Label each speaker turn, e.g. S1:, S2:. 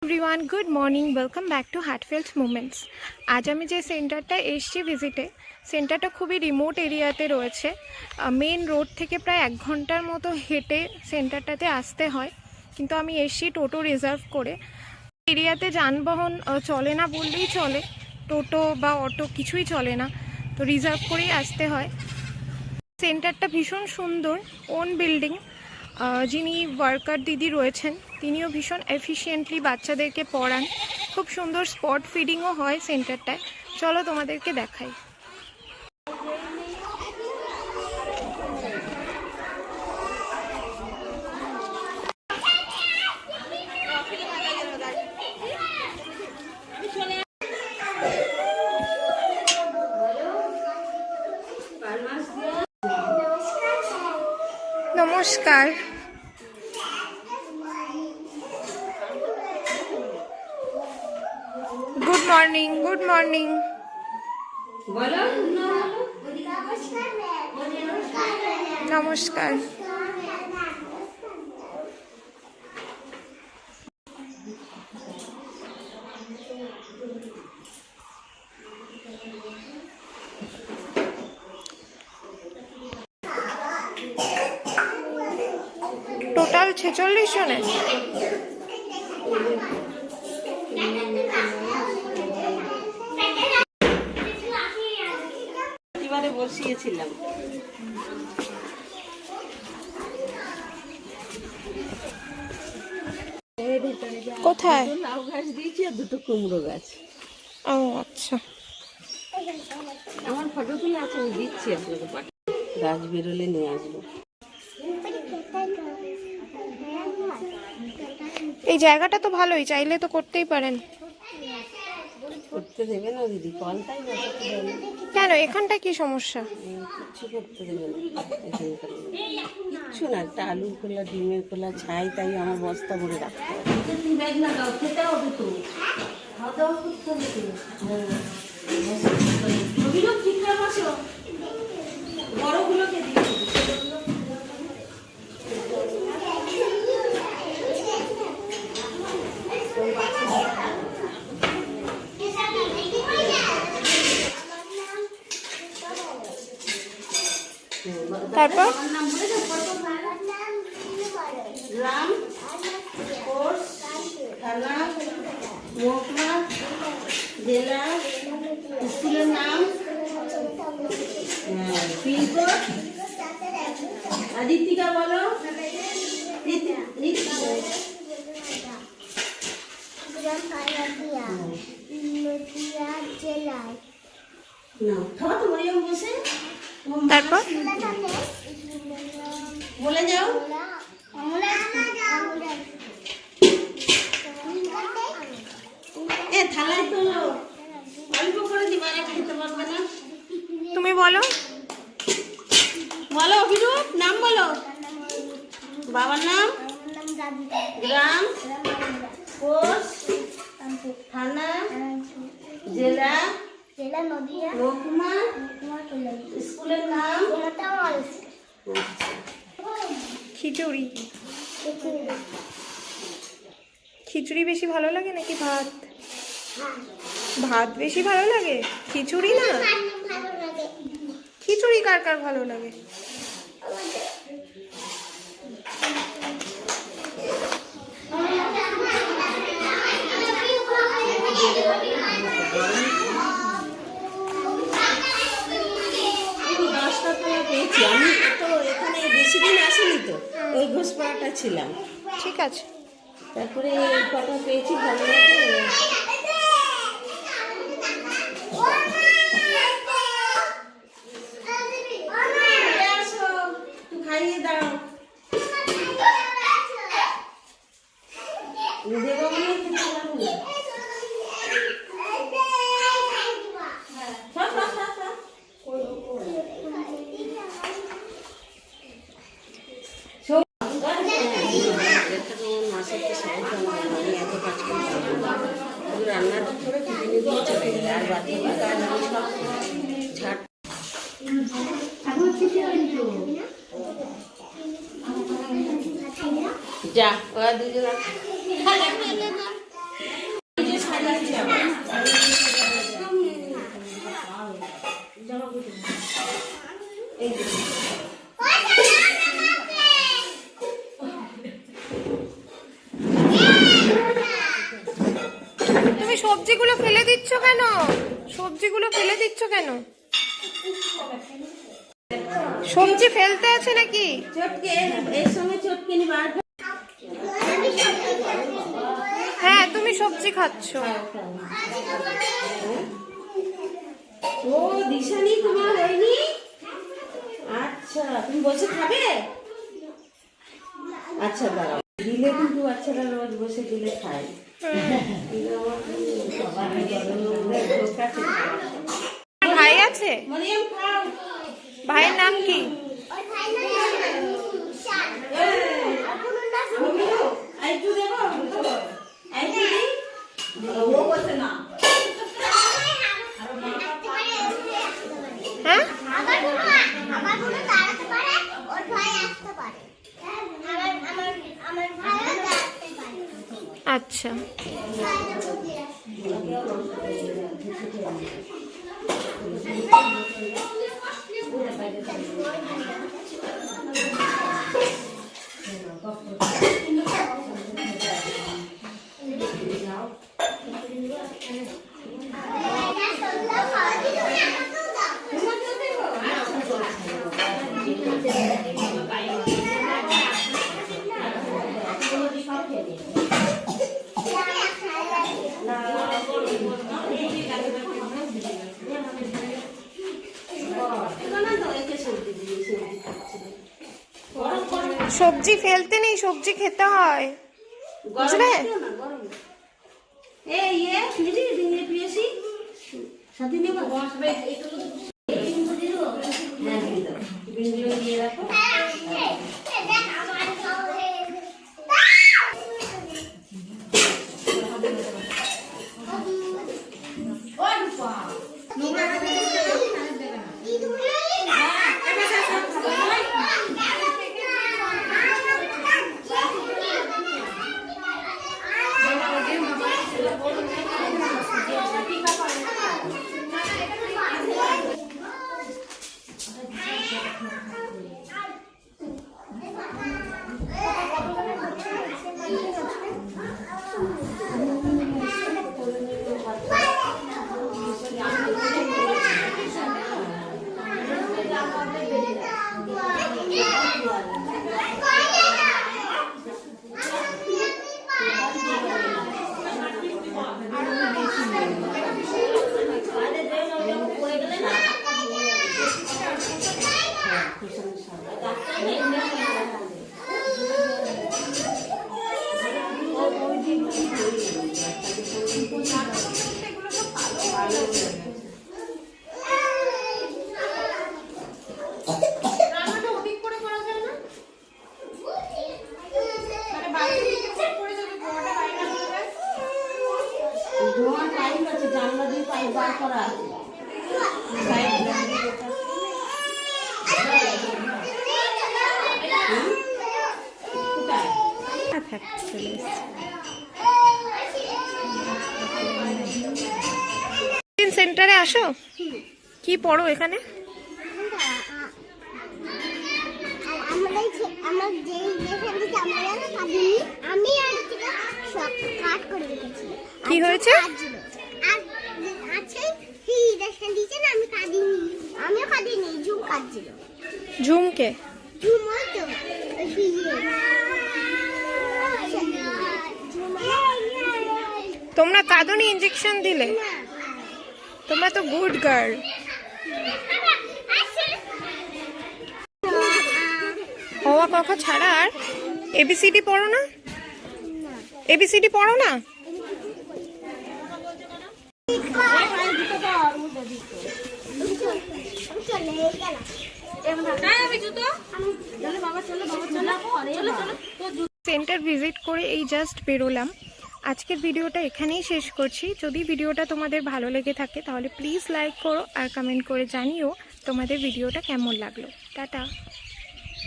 S1: Everyone good morning welcome back to heartfelt moments. आज আমি যে সেন্টারটা এসছি ভিজিটে, সেন্টারটা খুবই রিমোট এরিয়াতে রয়েছে। মেন রোড থেকে প্রায় 1 ঘন্টার মতো হেঁটে সেন্টারটাতে আসতে হয়, কিন্তু আমি এসছি টোটো রিজার্ভ করে। এরিয়াতে যানবাহন চলে না বললেই চলে, টোটো বা অটো কিছুই চলে না, তো রিজার্ভ করেই আসতে হয়। সেন্টারটা ভীষণ সুন্দর, ওন বিল্ডিং। যিনি ওয়ার্কার দিদি রয়েছেন তিনিও ভীষণ এফিশিয়েন্টলি বাচ্চাদেরকে পড়ান। খুব সুন্দর স্পট ফিডিংও হয় সেন্টারটায়। চলো তোমাদেরকে দেখাই। নমস্কার। Good morning good morning. नमस्कार। টোটাল 46 জনের।
S2: বসিয়েছিলাম
S1: কোথায়?
S2: লাউ গাছ দিয়েছি আর দুটো কুমড়ো গাছ।
S1: ও আচ্ছা,
S2: আমার ফটোগুলো আছে, আমি দিচ্ছি আপনাকে, গাছ বেরোলে নিয়ে আসবো।
S1: এই জায়গাটা তো ভালোই, চাইলে তো করতেই পারেন।
S2: করতে দেবে না দিদি, কলটাই বসাতে দেবে।
S1: কেন, এখানটা কি সমস্যা?
S2: কিচ্ছু করতে দেবে না এখানকার, কিচ্ছু না। একটা আলুর খোলা, ডিমের খোলা, ছাই, তাই আমার বস্তা ভরে রাখতে হবে। ব্যাগ লাগাও, খেতে হবে তো, খাওয়া দাওয়া করতে হবে তো। ঠিকঠাক বসো, বড়গুলোকে দিয়ে
S1: তারপর
S2: গ্রাম, কোর্স, থানা, মহকুমা, জেলা, স্কুলের নাম, পিনকোড। আদিত্যিকা বলো।
S1: তারপর
S2: বলে যাও। থালায় তো অল্প করে দিবা, খেতে পারবে না।
S1: তুমি বলো,
S2: বলো অভিরূপ, নাম বলো। বাবার নাম, গ্রাম, পোস্ট, থানা, জেলা, মহকুমা, স্কুলের নাম।
S1: খিচুড়ি। খিচুড়ি বেশি ভালো লাগে নাকি ভাত? ভাত বেশি ভালো লাগে, খিচুড়ি না? খিচুড়ি কার কার ভালো লাগে?
S2: পেয়েছি আমি তো, এখানে বেশি দিন আসিনি তো, ওই ঘোষপাড়াটা ছিলাম।
S1: ঠিক আছে,
S2: তারপরে এই কটা পেয়েছি, ভালো লাগে। খাইয়ে দাও দেবো বলে খেতে পারবো না। রান্নাটা করে টিফিনে দিয়ে চলে গেলে, আর বাকি কাজ আমি সব ঝাড়। যা ওরা দুজন
S1: সবজিগুলো ফেলে দিচ্ছ কেন? সবজিগুলো ফেলে দিচ্ছ কেন? সবজি ফেলতে আছে নাকি?
S2: চটকে এর সঙ্গে চটকে নি বার।
S1: হ্যাঁ, তুমি সবজি খাচ্ছ।
S2: ও দিশানি তোমার হয়নি? আচ্ছা তুমি বসে খাবে? আচ্ছা দাঁড়াও, দিলে কিন্তু বাচ্চারা রোজ বসে দিলে খায়।
S1: ভাই আছে?
S2: মরিয়ম খাও।
S1: ভাইয়ের নাম কি? হ্যাঁ, আচ্ছা। সবজি ফেলতে নেই, সবজি খেতে হয়, বুঝলে? সেন্টারে আসো, কি পড়ো এখানে? কি হয়েছে? ঝুমকে তোমরা কাঁদুনি ইঞ্জেকশন দিলে? তোমরা তো গুড গার্ল। হওয়া কথা ছাড়া আর এবিসিডি পড়ো না? এবিসিডি পড়ো না? সেন্টার ভিজিট করে এই জাস্ট বেরোলাম। আজকের ভিডিওটা এখানেই শেষ করছি। যদি ভিডিওটা তোমাদের ভালো লেগে থাকে তাহলে প্লিজ লাইক করো আর কমেন্ট করে জানিও তোমাদের ভিডিওটা কেমন লাগলো। টাটা।